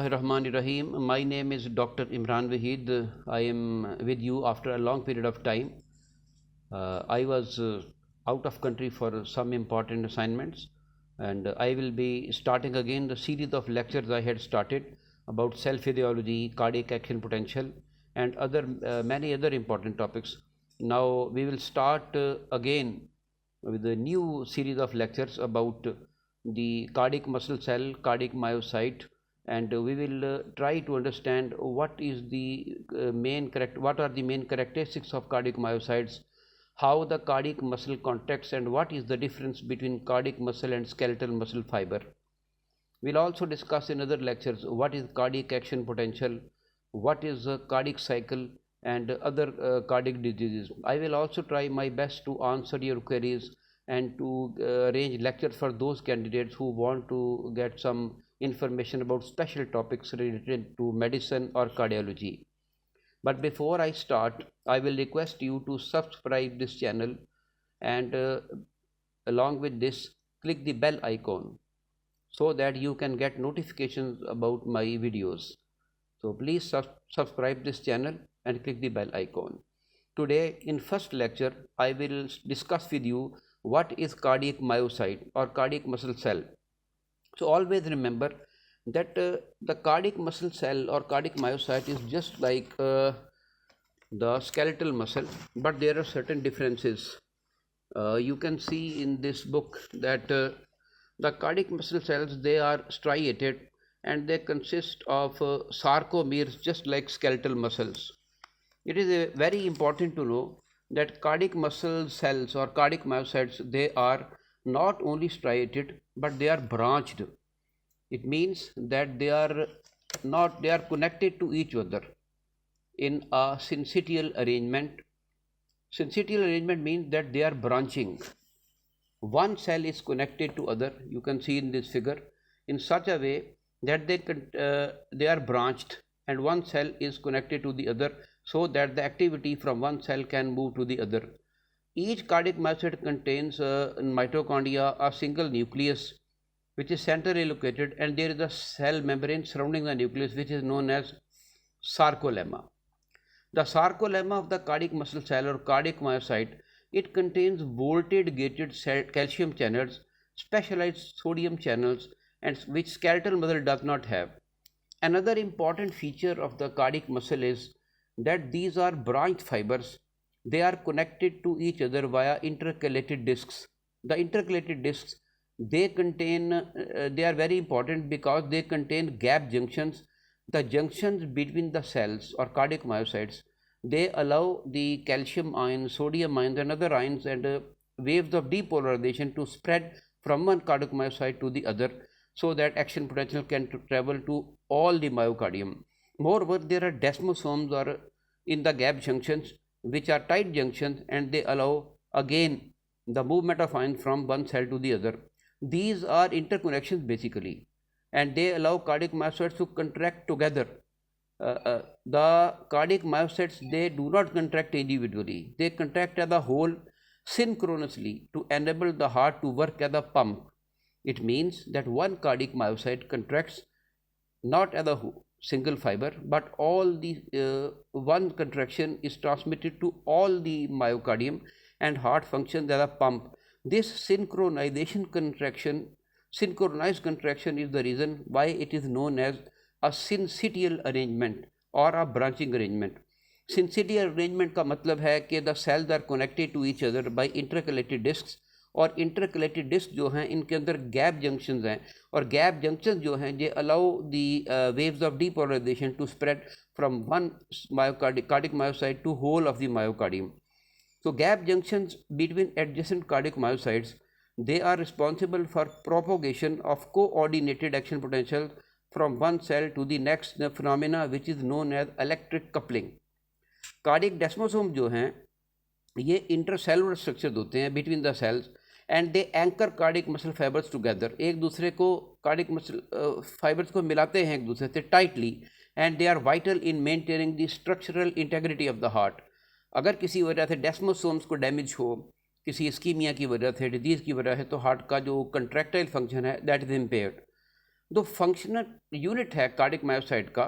Rahim. My name is Dr. Imran Wahid. I am with you after a long period of time. I was out of country for some important assignments, and I will be starting again the series of lectures I had started about cell physiology, cardiac action potential, and other many other important topics. Now we will start again with a new series of lectures about the cardiac muscle cell, cardiac myocyte, and we will try to understand what are the main characteristics of cardiac myocytes, how the cardiac muscle contracts, and what is the difference between cardiac muscle and skeletal muscle fiber. We'll also discuss in other lectures what is cardiac action potential, what is a cardiac cycle, and other cardiac diseases. I will also try my best to answer your queries and to arrange lectures for those candidates who want to get some information about special topics related to medicine or cardiology. But before I start, I will request you to subscribe this channel, and along with this, click the bell icon so that you can get notifications about my videos. So please subscribe this channel and click the bell icon. Today in first lecture, I will discuss with you what is cardiac myocyte or cardiac muscle cell. So always remember that the cardiac muscle cell or cardiac myocyte is just like the skeletal muscle, but there are certain differences. You can see in this book that the cardiac muscle cells, they are striated and they consist of sarcomeres just like skeletal muscles. It is very important to know that cardiac muscle cells or cardiac myocytes, they are not only striated but they are branched. It means that they are connected to each other in a syncytial arrangement. Syncytial arrangement means that they are branching. One cell is connected to other, you can see in this figure, in such a way that they are branched and one cell is connected to the other, so that the activity from one cell can move to the other. Each cardiac myocyte contains in mitochondria a single nucleus which is centrally located, and there is a cell membrane surrounding the nucleus which is known as sarcolemma. The sarcolemma of the cardiac muscle cell or cardiac myocyte, it contains voltage gated calcium channels, specialized sodium channels, and which skeletal muscle does not have. Another important feature of the cardiac muscle is that these are branched fibers. They are connected to each other via intercalated discs. The intercalated discs, they are very important because they contain gap junctions. The junctions between the cells or cardiac myocytes, they allow the calcium ions, sodium ions, and other ions and waves of depolarization to spread from one cardiac myocyte to the other, so that action potential can travel to all the myocardium. Moreover, there are desmosomes or in the gap junctions, which are tight junctions, and they allow again the movement of ions from one cell to the other. These are interconnections basically, and they allow cardiac myocytes to contract together. The cardiac myocytes, they do not contract individually, they contract as a whole synchronously to enable the heart to work as a pump. It means that one cardiac myocyte contracts not as a single fiber, but all the one contraction is transmitted to all the myocardium, and heart functions as a pump. This synchronized contraction is the reason why it is known as a syncytial arrangement or a branching arrangement. Syncytial arrangement का मतलब है कि the cells are connected to each other by intercalated discs, और intercalated disc जो हैं इनके अंदर gap junctions हैं, और गैप जंक्शन जो हैं ये allow the waves of depolarization to spread from one cardiac myocyte to whole of the myocardium. So gap junctions between adjacent cardiac myocytes, they are responsible for propagation of coordinated action potential from one cell to the next, the phenomena which is known as electric coupling. Cardiac desmosomes जो हैं ये intercellular structure होते हैं between the cells, and they anchor cardiac muscle fibres together. एक दूसरे को cardiac muscle fibres को मिलाते हैं एक दूसरे से tightly, and they are vital in maintaining the structural integrity of the heart. अगर किसी वजह से डेस्मोसोम्स को डैमेज हो, किसी इस्कीमिया की वजह से, डिजीज़ की वजह से, तो हार्ट का जो कंट्रैक्टाइल फंक्शन है दैट इज़ इम्पेयर्ड. जो फंक्शनल यूनिट है कार्डिक मायोसाइट का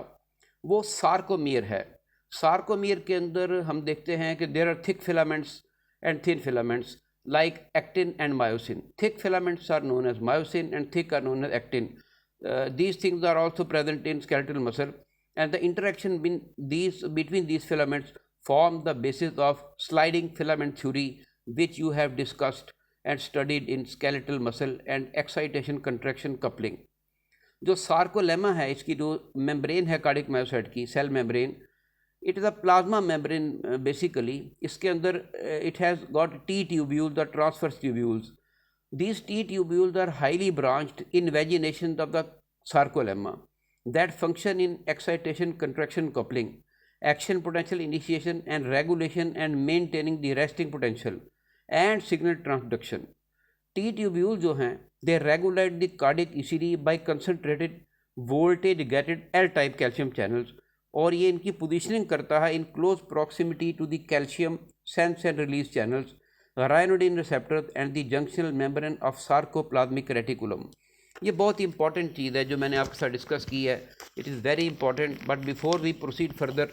वो सार्कोमियर है। सार्कोमियर के अंदर हम देखते हैं कि there are thick filaments and thin filaments like actin and myosin. Thick filaments are known as myosin and thick are known as actin. These things are also present in skeletal muscle, and the interaction between these filaments form the basis of sliding filament theory, which you have discussed and studied in skeletal muscle and excitation contraction coupling. जो sarcolemma है, इसकी जो membrane है cardiac myocyte की, cell membrane, it is a plasma membrane basically. इसके अंदर it has got T tubules और transverse tubules. These T tubules are highly branched invagination of the sarcolemma that function in excitation contraction coupling, action potential initiation and regulation and maintaining the resting potential and signal transduction. T tubule जो हैं they regulate the cardiac ECG by concentrated voltage gated L type calcium channels, और ये इनकी positioning करता है in close proximity to the calcium sense and release channels, ryanodine receptor and the junctional membrane of sarcoplasmic reticulum. ये बहुत ही important चीज़ है जो मैंने आपके साथ डिस्कस की है. It is very important. But before we proceed further,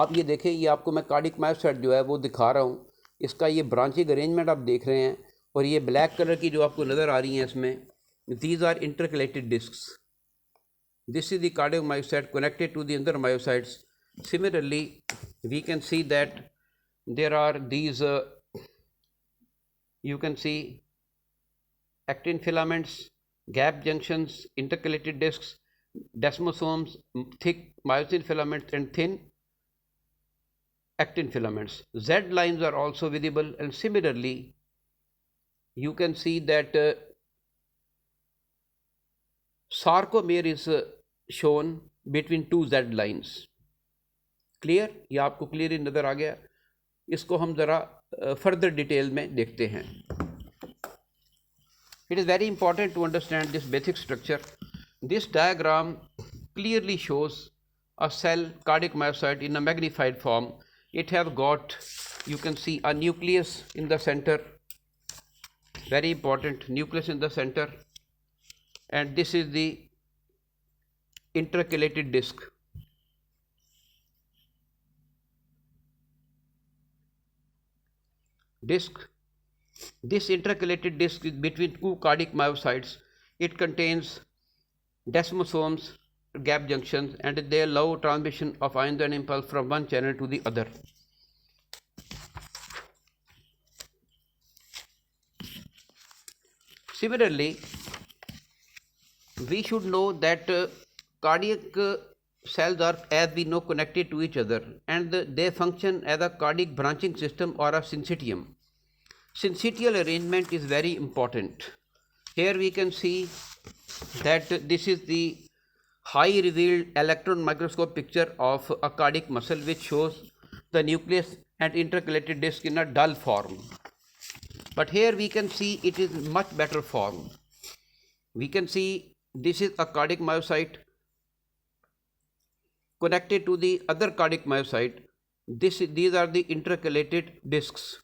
आप ये देखें, ये आपको मैं कार्डिक मायोसाइट जो है वो दिखा रहा हूँ. इसका ये ब्रांचिंग अरेंजमेंट आप देख रहे हैं, और ये ब्लैक कलर की जो आपको नज़र आ रही हैं इसमें, these are intercalated discs. This is the cardiac myocyte connected to the other myocytes. Similarly, we can see that there are these, you can see actin filaments, gap junctions, intercalated discs, desmosomes, thick myosin filaments and thin actin filaments. Z lines are also visible, and similarly, you can see that sarcomere is shown between two Z lines. Clear? ये आपको clearly नज़र आ गया. इसको हम ज़रा further detail में देखते हैं. It is very important to understand this basic structure. This diagram clearly shows a cell, cardiac myocyte, in a magnified form. It has got, you can see, a nucleus in the center. Very important, nucleus in the center. And this is the intercalated disc. This intercalated disc is between two cardiac myocytes. It contains desmosomes, gap junctions, and they allow transmission of ions and impulse from one channel to the other. Similarly, we should know that cardiac cells are, as we know, connected to each other, and they function as a cardiac branching system or a syncytium. Syncytial arrangement is very important. Here we can see that this is the high revealed electron microscope picture of a cardiac muscle, which shows the nucleus and intercalated disc in a dull form. But here we can see it is much better form. We can see this is a cardiac myocyte connected to the other cardiac myocyte. These are the intercalated discs.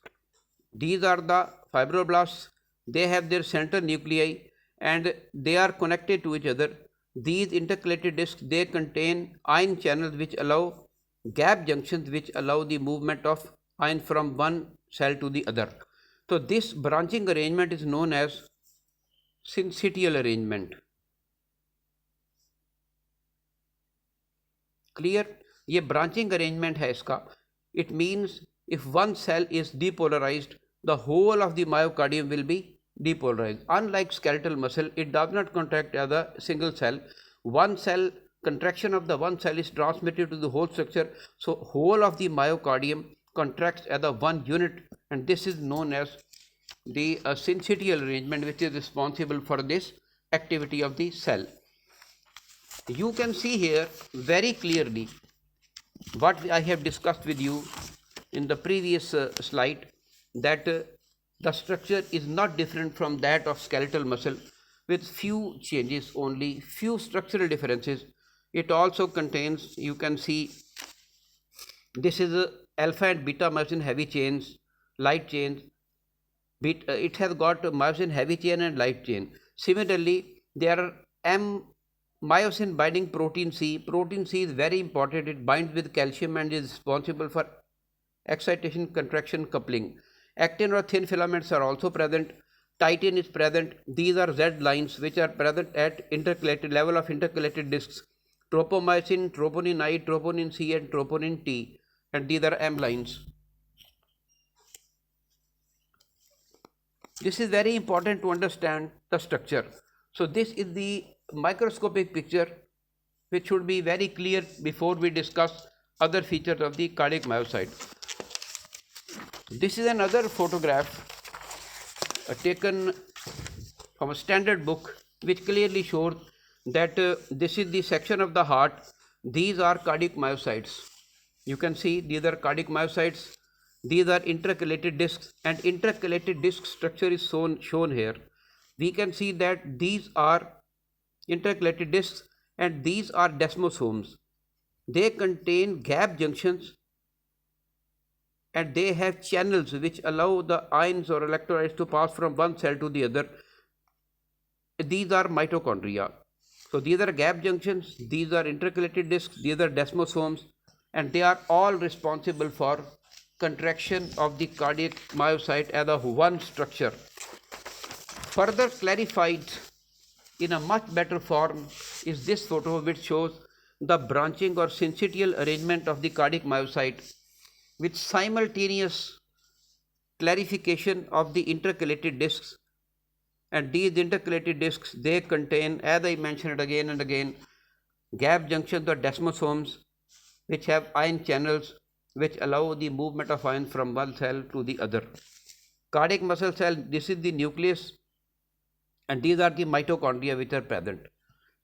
These are the fibroblasts. They have their central nuclei and they are connected to each other. These intercalated discs, they contain ion channels which allow gap junctions which allow the movement of ion from one cell to the other. So this branching arrangement is known as syncytial arrangement. Clear? ये branching arrangement है इसका. It means if one cell is depolarized, the whole of the myocardium will be depolarized. Unlike skeletal muscle, it does not contract as a single cell. One cell, contraction of the one cell is transmitted to the whole structure. So whole of the myocardium contracts as a one unit, and this is known as the syncytial arrangement, which is responsible for this activity of the cell. You can see here very clearly what I have discussed with you in the previous slide, that the structure is not different from that of skeletal muscle, with few changes only, few structural differences. It also contains, you can see, this is alpha and beta myosin heavy chains, light chains. It has got myosin heavy chain and light chain. Similarly, There are myosin binding protein C. Protein C is very important. It binds with calcium and is responsible for excitation, contraction, coupling. Actin or thin filaments are also present. Titin is present. These are Z lines which are present at intercalated level of intercalated discs. Tropomyosin, troponin I, troponin C and troponin T, and these are M lines. This is very important to understand the structure. So this is the microscopic picture which should be very clear before we discuss other features of the cardiac myocyte. This is another photograph taken from a standard book which clearly shows that this is the section of the heart. These are cardiac myocytes. You can see these are cardiac myocytes. These are intercalated discs, and intercalated disc structure is shown here. We can see that these are intercalated discs and these are desmosomes. They contain gap junctions and they have channels which allow the ions or electrolytes to pass from one cell to the other. These are mitochondria. So these are gap junctions, these are intercalated discs, these are desmosomes, and they are all responsible for contraction of the cardiac myocyte as a one structure. Further clarified in a much better form is this photo which shows the branching or syncytial arrangement of the cardiac myocyte with simultaneous clarification of the intercalated discs. And these intercalated discs, they contain, as I mentioned again and again, gap junctions or desmosomes which have ion channels which allow the movement of ions from one cell to the other. Cardiac muscle cell, this is the nucleus, and these are the mitochondria which are present.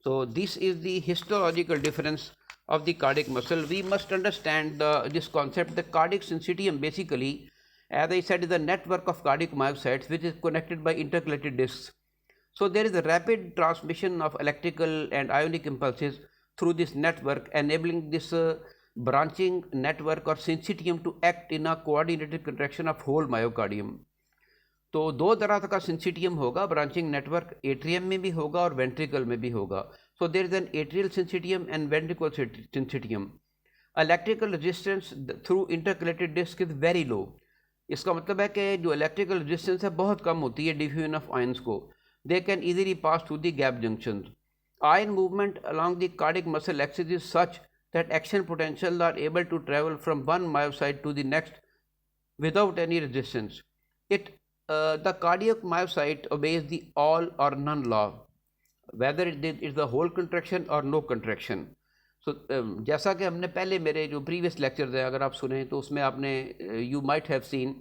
So this is the histological difference of the cardiac muscle. We must understand this concept. The cardiac syncytium basically, as I said, is a network of cardiac myocytes which is connected by intercalated discs. So there is a rapid transmission of electrical and ionic impulses through this network, enabling this branching network or syncytium to act in a coordinated contraction of whole myocardium. तो दो तरह का syncytium होगा, branching network atrium में भी होगा और ventricle में भी होगा. So there is an atrial syncytium and ventricle syncytium. Electrical resistance through intercalated disc is very low. इसका मतलब है कि जो इलेक्ट्रिकल रेजिस्टेंस है बहुत कम होती है डिफ्यूजन ऑफ आयंस को. They can easily pass through the gap junction. Ion movement along the cardiac muscle axis is such that action potentials are able to travel from one myocyte to the next without any resistance. The cardiac myocyte obeys the all or none law, whether it is the whole contraction or no contraction. So जैसा कि हमने पहले मेरे जो previous lectures हैं अगर आप सुने तो उसमें आपने you might have seen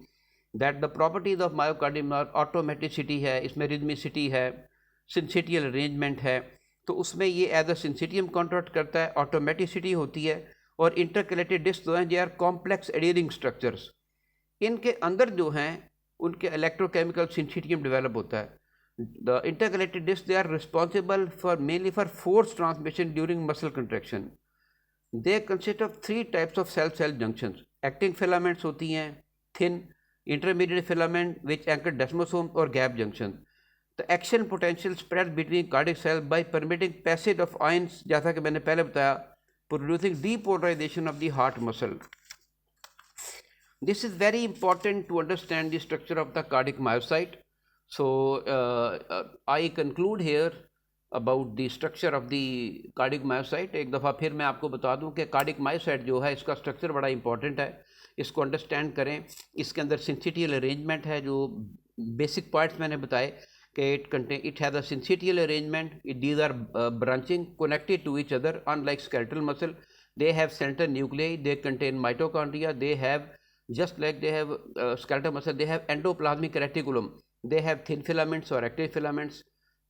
that the properties of myocardium are automaticity है, इसमें rhythmicity है, syncytial arrangement है. तो उसमें ये एज अ सिंसिटियम कॉन्ट्रैक्ट करता है, ऑटोमेटिसिटी होती है, और इंटरकलेटेड डिस्क जो हैं दे आर कॉम्प्लेक्स एडियरिंग स्ट्रक्चर्स. इनके अंदर जो हैं उनके इलेक्ट्रोकेमिकल सिंसिटियम डेवलप होता है. The intercalated disc they are responsible for mainly for force transmission during muscle contraction. They consist of 3 types of cell cell junctions. Actin filaments होती हैं, thin, intermediate filament which anchor desmosome और gap junction. The action potential spread between cardiac cells by permitting passage of ions, जैसा कि मैंने पहले बताया, producing depolarization of the heart muscle. This is very important to understand the structure of the cardiac myocyte. So I conclude here about the structure of the cardiac myocyte. एक दफ़ा फिर मैं आपको बता दूं कि cardiac myocyte जो है इसका स्ट्रक्चर बड़ा इंपॉर्टेंट है, इसको अंडरस्टैंड करें. इसके अंदर सिंसिटियल अरेंजमेंट है, जो बेसिक पॉइंट्स मैंने बताए कि it has a syncytial arrangement. These are branching connected to each other. Unlike skeletal muscle, they have central nuclei, they contain mitochondria, they have, just like they have skeletal muscle, they have endoplasmic reticulum, they have thin filaments or active filaments,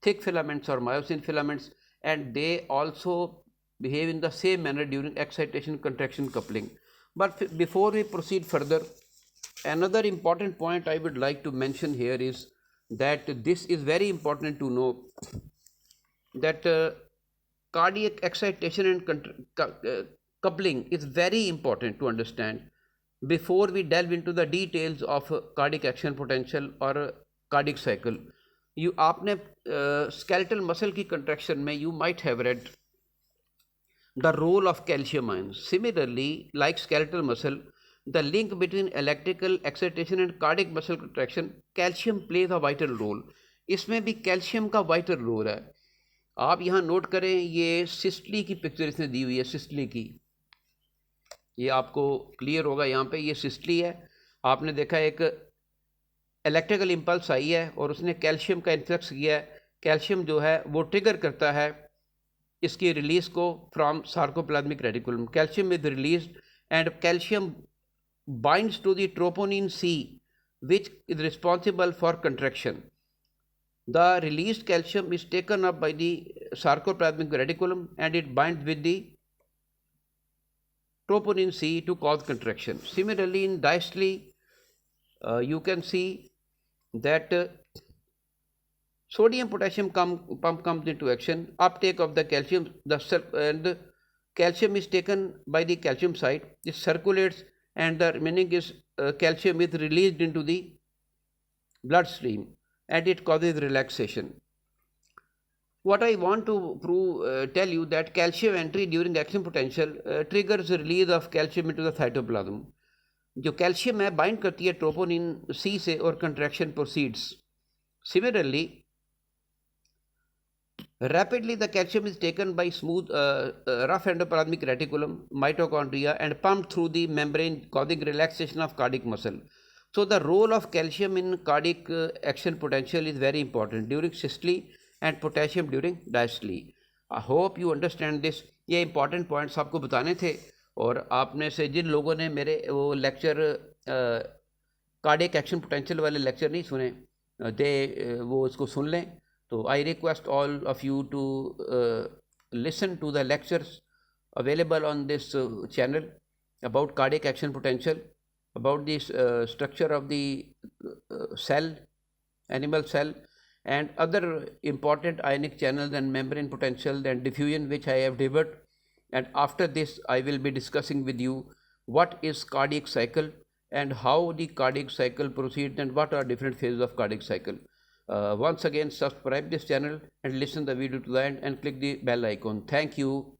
thick filaments or myosin filaments, and they also behave in the same manner during excitation, contraction, coupling. But before we proceed further, another important point I would like to mention here is that this is very important to know that cardiac excitation and coupling is very important to understand before we delve into the details of cardiac action potential or cardiac cycle. आपने skeletal muscle की contraction में you might have read the role of calcium ions. Similarly, like skeletal muscle, the link between electrical excitation and cardiac muscle contraction, calcium plays a vital role. इसमें भी calcium का vital role है. आप यहाँ note करें, ये systole की picture इसने दी हुई है. सिस्टली की, ये आपको क्लियर होगा. यहाँ पे ये सिस्टली है. आपने देखा एक इलेक्ट्रिकल इम्पल्स आई है और उसने कैल्शियम का इन्फ्लक्स किया है. कैल्शियम जो है वो ट्रिगर करता है इसकी रिलीज को from sarcoplasmic reticulum. Calcium is release and calcium binds to the troponin C, which is responsible for contraction. The released calcium is taken up by the sarcoplasmic reticulum and it binds with the troponin C to cause contraction. Similarly, in diastole, you can see that sodium potassium pump comes into action, uptake of the calcium, and calcium is taken by the calcium site, it circulates, and the remaining is calcium is released into the bloodstream and it causes relaxation. What I want to tell you that calcium entry during action potential triggers the release of calcium into the cytoplasm. जो calcium है bind करती है troponin सी से और contraction proceeds. Similarly, rapidly the calcium is taken by smooth rough endoplasmic reticulum, mitochondria, and pumped through the membrane, causing relaxation of cardiac muscle. So the role of calcium in cardiac action potential is very important during systole and potassium during diastole. I hope you understand this. ये important points आपको बताने थे. और आपने से जिन लोगों ने मेरे वो लेक्चर कार्डियक एक्शन पोटेंशियल वाले लेक्चर नहीं सुने, वो इसको सुन लें. So I request all of you to listen to the lectures available on this channel about cardiac action potential, about the structure of the cell, animal cell, and other important ionic channels and membrane potential and diffusion which I have developed. And after this I will be discussing with you what is cardiac cycle and how the cardiac cycle proceeds and what are different phases of cardiac cycle. Once again, subscribe this channel and listen the video to the end and click the bell icon. Thank you.